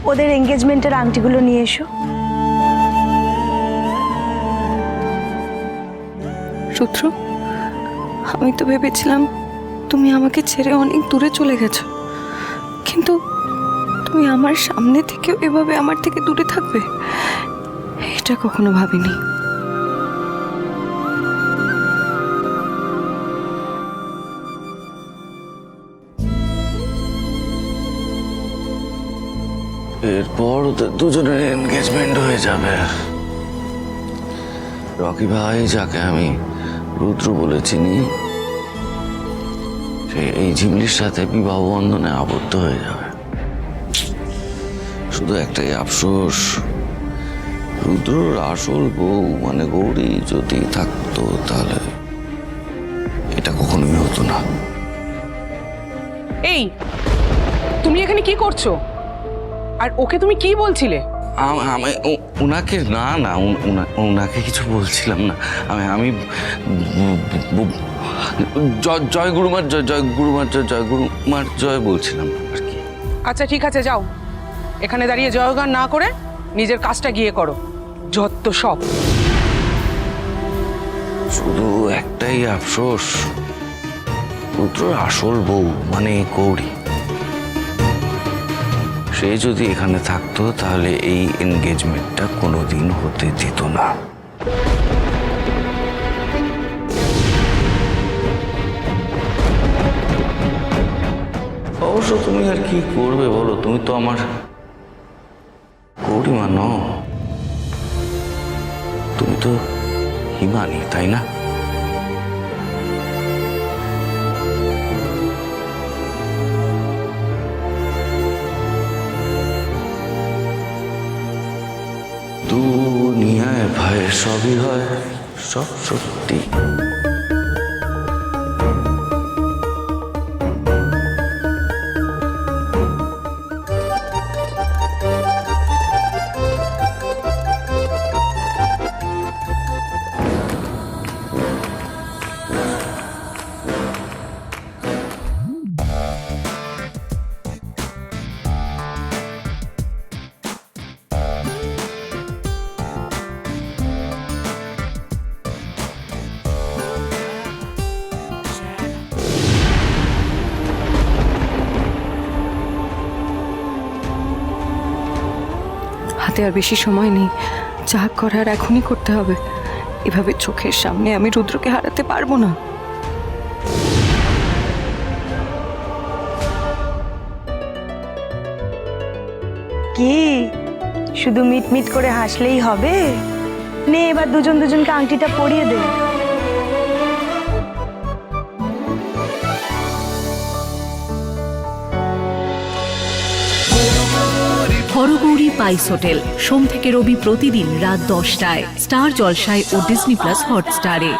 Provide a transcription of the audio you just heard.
ওদের এঙ্গেজমেন্টের আংটিগুলো নিয়ে এসো। রুদ্র, আমি তো ভেবেছিলাম তুমি আমাকে ছেড়ে অনেক দূরে চলে গেছো, কিন্তু তুমি আমার সামনে থেকেও এভাবে আমার থেকে দূরে থাকবে এটা কখনো ভাবিনি। এরপর ওদের দুজনের এনগেজমেন্ট হয়ে যাবে। রকি ভাই, যাকে আমি রুদ্র বলে চিনি, সে এই ঝিমলির সাথে বিবাহ বন্ধনে আবদ্ধ হয়ে যাবে। শুধু একটাই আফসোস, রুদ্রর আসল বউ মানে গৌরী যদি থাকতো তাহলে এটা কখনোই হতো না। এই, তুমি এখানে কি করছো? আর ওকে তুমি কি বলছিলে? আমি ওনাকে না না ওনাকে কিছু বলছিলাম না। আমি জয় গুরুমার জয়, জয় গুরুমার জয়, জয় গুরুমার জয় বলছিলাম আর কি। আচ্ছা ঠিক আছে, যাও, এখানে দাঁড়িয়ে জয়গান না করে নিজের কাজটা গিয়ে করো। যত সব। শুধু একটাই আফসোস, রুদ্রর আসল বউ মানে গৌরী, সে যদি এখানে থাকতো তাহলে এই এনগেজমেন্টটা কোনোদিন হতে দিত না। অবশ্য তুমি আর কি করবে বলো, তুমি তো আমার গৌরীমা নও, তুমি তো হিমানি, তাই না? দুনিয়ায় ভয় সবই হয়, সব সত্যি। হাতে আর বেশি সময় নেই, যা করার এখনই করতে হবে। এভাবে চোখের সামনে আমি রুদ্রকে হারাতে পারবো না। কি শুধু মিটমিট করে হাসলেই হবে? নে এবার দুজন দুজনকে আংটিটা পরিয়ে দে। হরগৌরী পাইস হোটেল, সোম থেকে রবি প্রতিদিন রাত 10টায় স্টার জলসায় ও ডিজনি প্লাস হটস্টারে।